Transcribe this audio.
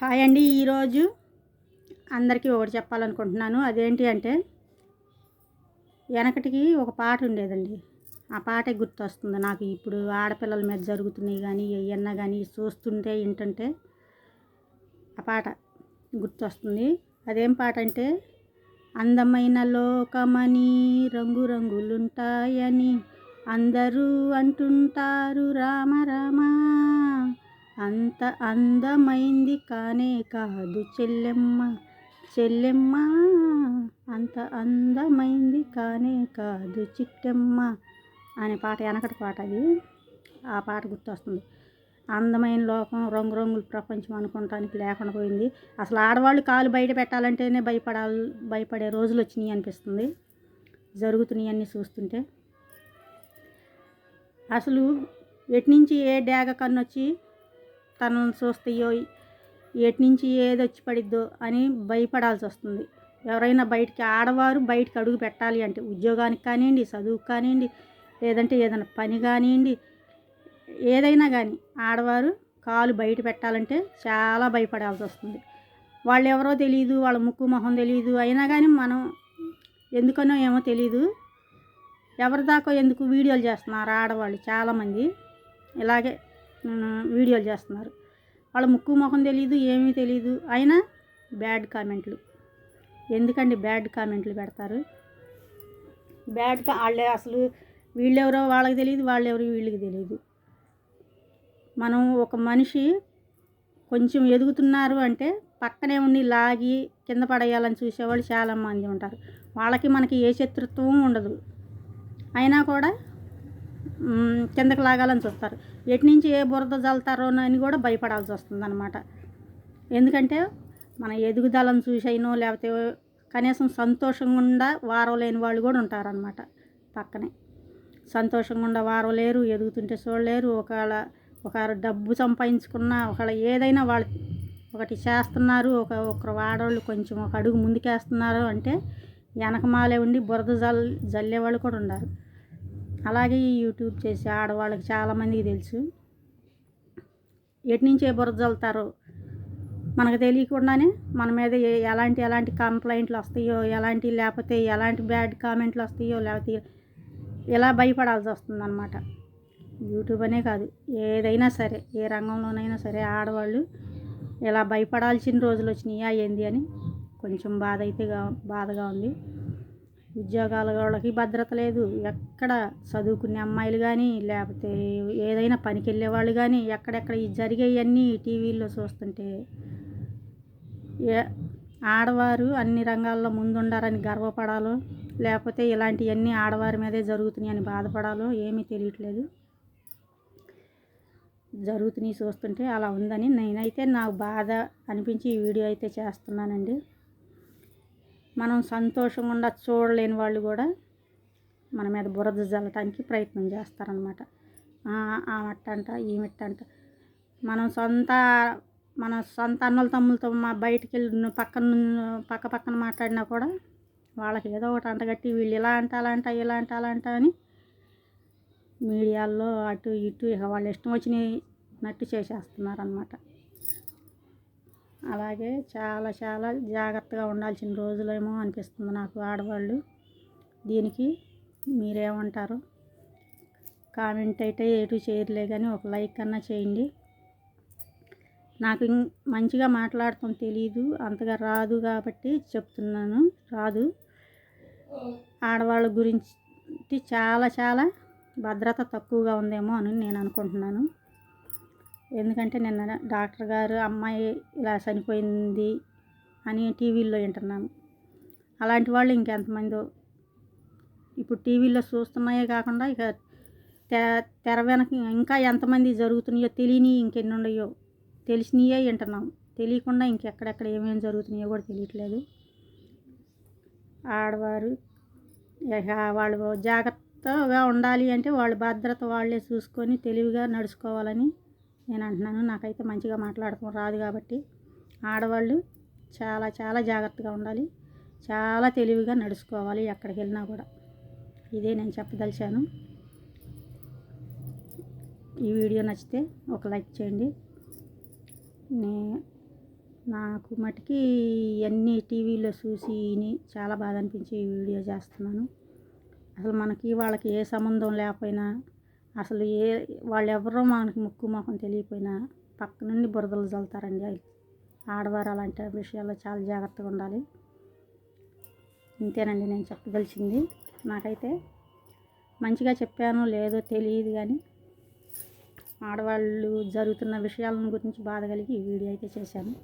Hi అండి. ఈరోజు అందరికీ ఒకటి చెప్పాలనుకుంటున్నాను. అదేంటి అంటే, వెనకటికి ఒక పాట ఉండేదండి. ఆ పాటే గుర్తొస్తుంది నాకు. ఇప్పుడు ఆడపిల్లల మీద జరుగుతున్నాయి కానీ ఏయన్నా కానీ చూస్తుంటే వింటుంటే ఆ పాట గుర్తొస్తుంది. అదేం పాట అంటే, అందమైన లోకమని రంగురంగులుంటాయని అందరూ అంటుంటారు రామ రామ, అంత అందమైంది కానే కాదు చెల్లెమ్మ చెల్లెమ్మ, అంత అందమైంది కానే కాదు చిట్టెమ్మ అనే పాట వెనకటి పాట. అది ఆ పాట గుర్తొస్తుంది. అందమైన లోకం, రంగురంగుల ప్రపంచం అనుకోవటానికి లేకుండా పోయింది. అసలు ఆడవాళ్ళు కాలు బయట పెట్టాలంటేనే భయపడే రోజులు వచ్చినాయి అనిపిస్తుంది జరుగుతున్నాయి అన్నీ చూస్తుంటే. అసలు ఎటు నుంచి ఏ డాగ కన్నొచ్చి తనను చూస్తాయో, ఎటు నుంచి ఏది వచ్చి పడిద్దో అని భయపడాల్సి వస్తుంది. ఎవరైనా ఆడవారు బయటికి అడుగు పెట్టాలి అంటే, ఉద్యోగానికి కానివ్వండి, చదువుకు కానివ్వండి, లేదంటే ఏదైనా పని కానివ్వండి, ఏదైనా కానీ ఆడవారు కాలు బయట పెట్టాలంటే చాలా భయపడాల్సి వస్తుంది. వాళ్ళు ఎవరో తెలియదు, వాళ్ళ ముక్కు మొహం తెలియదు, అయినా కానీ మనం ఎందుకనో ఏమో తెలీదు, ఎవరి దాకా ఎందుకు వీడియోలు చేస్తున్నారు ఆడవాళ్ళు. చాలామంది ఇలాగే వీడియోలు చేస్తున్నారు. వాళ్ళ ముక్కు మొహం తెలియదు, ఏమీ తెలియదు, అయినా బ్యాడ్ కామెంట్లు. ఎందుకండి బ్యాడ్ కామెంట్లు పెడతారు? వాళ్ళే అసలు వీళ్ళెవరో వాళ్ళకి తెలియదు, వాళ్ళెవరో వీళ్ళకి తెలియదు. మనం ఒక మనిషి కొంచెం ఎదుగుతున్నారు అంటే పక్కనే ఉండి లాగి కింద పడేయాలని చూసేవాళ్ళు చాలామంది ఉంటారు. వాళ్ళకి మనకి ఏ శత్రుత్వం ఉండదు, అయినా కూడా కిందకి లాగాలని చూస్తారు. ఎటు నుంచి ఏ బురద జల్తారో అని కూడా భయపడాల్సి వస్తుంది అన్నమాట. ఎందుకంటే మన ఎదుగుదలను చూసైనో, లేకపోతే కనీసం సంతోషంగా ఉండా వారం లేని వాళ్ళు కూడా ఉంటారనమాట. పక్కనే సంతోషంగా ఉండ వారం లేరు, ఎదుగుతుంటే చూడలేరు. ఒకవేళ డబ్బు సంపాదించుకున్నా, ఒకవేళ ఏదైనా వాళ్ళు ఒకటి చేస్తున్నారు, ఒకరు ఆడవాళ్ళు కొంచెం ఒక అడుగు ముందుకేస్తున్నారు అంటే వెనకమాలే ఉండి బురద జల్లేవాళ్ళు కూడా ఉన్నారు. అలాగే ఈ యూట్యూబ్ చేసే ఆడవాళ్ళకి చాలామందికి తెలుసు ఎటు నుంచి ఏ బురద జల్లుతారో మనకు తెలియకుండానే మన మీద ఎలాంటి కంప్లైంట్లు వస్తాయో, లేకపోతే ఎలాంటి బ్యాడ్ కామెంట్లు వస్తాయో, లేకపోతే ఇలా భయపడాల్సి వస్తుందన్నమాట. యూట్యూబ్ అనే కాదు, ఏదైనా సరే, ఏ రంగంలోనైనా సరే ఆడవాళ్ళు ఇలా భయపడాల్సిన రోజులు వచ్చినాయా ఏంది అని కొంచెం బాధగా ఉంది. ఉద్యోగాల వాళ్ళకి భద్రత లేదు. ఎక్కడ చదువుకునే అమ్మాయిలు కానీ, లేకపోతే ఏదైనా పనికి వెళ్ళే వాళ్ళు కానీ, ఎక్కడెక్కడ ఈ జరిగేవన్నీ టీవీల్లో చూస్తుంటే ఆడవారు అన్ని రంగాల్లో ముందుండారని గర్వపడాలో, లేకపోతే ఇలాంటివన్నీ ఆడవారి మీదే జరుగుతున్నాయి అని బాధపడాలో ఏమీ తెలియట్లేదు. జరుగుతున్నాయి చూస్తుంటే అలా ఉందని నేనైతే నాకు బాధ అనిపించి ఈ వీడియో అయితే చేస్తున్నానండి. మనం సంతోషంగా ఉండ చూడలేని వాళ్ళు కూడా మన మీద బురద జల్లటానికి ప్రయత్నం చేస్తారనమాట. ఆ మట్టంట, ఈ మట్టంట. మన సొంత అన్నల తమ్ములతో బయటికి వెళ్ళి పక్కన మాట్లాడినా కూడా వాళ్ళకి ఏదో ఒకటి అంటగట్టి వీళ్ళు ఇలా అంట, అలా అంట, ఇలా అంట, అలా అంట అని మీడియాల్లో అటు ఇటు ఇక వాళ్ళు ఇష్టం వచ్చినట్టు చేసేస్తున్నారనమాట. అలాగే చాలా చాలా జాగ్రత్తగా ఉండాల్సిన రోజులేమో అనిపిస్తుంది నాకు ఆడవాళ్ళు. దీనికి మీరేమంటారు? కామెంట్ అయితే ఎటు చేయర్లే కానీ ఒక లైక్ అన్నా చేయండి. నాకు మంచిగా మాట్లాడటం తెలీదు, అంతగా రాదు కాబట్టి చెప్తున్నాను. రాదు. ఆడవాళ్ళ గురించి చాలా చాలా భద్రత తక్కువగా ఉందేమో అని నేను అనుకుంటున్నాను. ఎందుకంటే నిన్న డాక్టర్ గారు అమ్మాయి ఇలా చనిపోయింది అని టీవీల్లో వింటున్నాము. అలాంటి వాళ్ళు ఇంకెంతమందో ఇప్పుడు టీవీల్లో చూస్తున్నాయే కాకుండా ఇక తెర వెనక ఇంకా ఎంతమంది జరుగుతున్నాయో తెలియని ఇంకెన్ని ఉన్నాయో, తెలిసినయే వింటున్నాం. తెలియకుండా ఇంకెక్కడెక్కడ ఏమేమి జరుగుతున్నాయో కూడా తెలియట్లేదు. ఆడవారు ఇక వాళ్ళు జాగ్రత్తగా ఉండాలి అంటే వాళ్ళ భద్రత వాళ్ళే చూసుకొని తెలివిగా నడుచుకోవాలని నేను అంటున్నాను. నాకైతే మంచిగా మాట్లాడటం రాదు కాబట్టి ఆడవాళ్ళు చాలా చాలా జాగ్రత్తగా ఉండాలి, చాలా తెలివిగా నడుచుకోవాలి ఎక్కడికి వెళ్ళినా కూడా. ఇదే నేను చెప్పదలిచాను. ఈ వీడియో నచ్చితే ఒక లైక్ చేయండి. నాకు మటుకి ఇవన్నీ టీవీలో చూసి విని చాలా బాధ అనిపించి ఈ వీడియో చేస్తున్నాను. అసలు మనకి వాళ్ళకి ఏ సంబంధం లేకపోయినా, అసలు వాళ్ళెవరో మనకి ముక్కు మొహం తెలియకపోయినా పక్క నుండి బురదలు చల్లుతారండి. ఆడవారు అలాంటి విషయాల్లో చాలా జాగ్రత్తగా ఉండాలి. ఇంతేనండి నేను చెప్పదలిచింది. నాకైతే మంచిగా చెప్పానో లేదో తెలియదు, కానీ ఆడవాళ్ళు జరుగుతున్న విషయాలను గురించి బాధ కలిగి ఈ వీడియో అయితే చేశాను.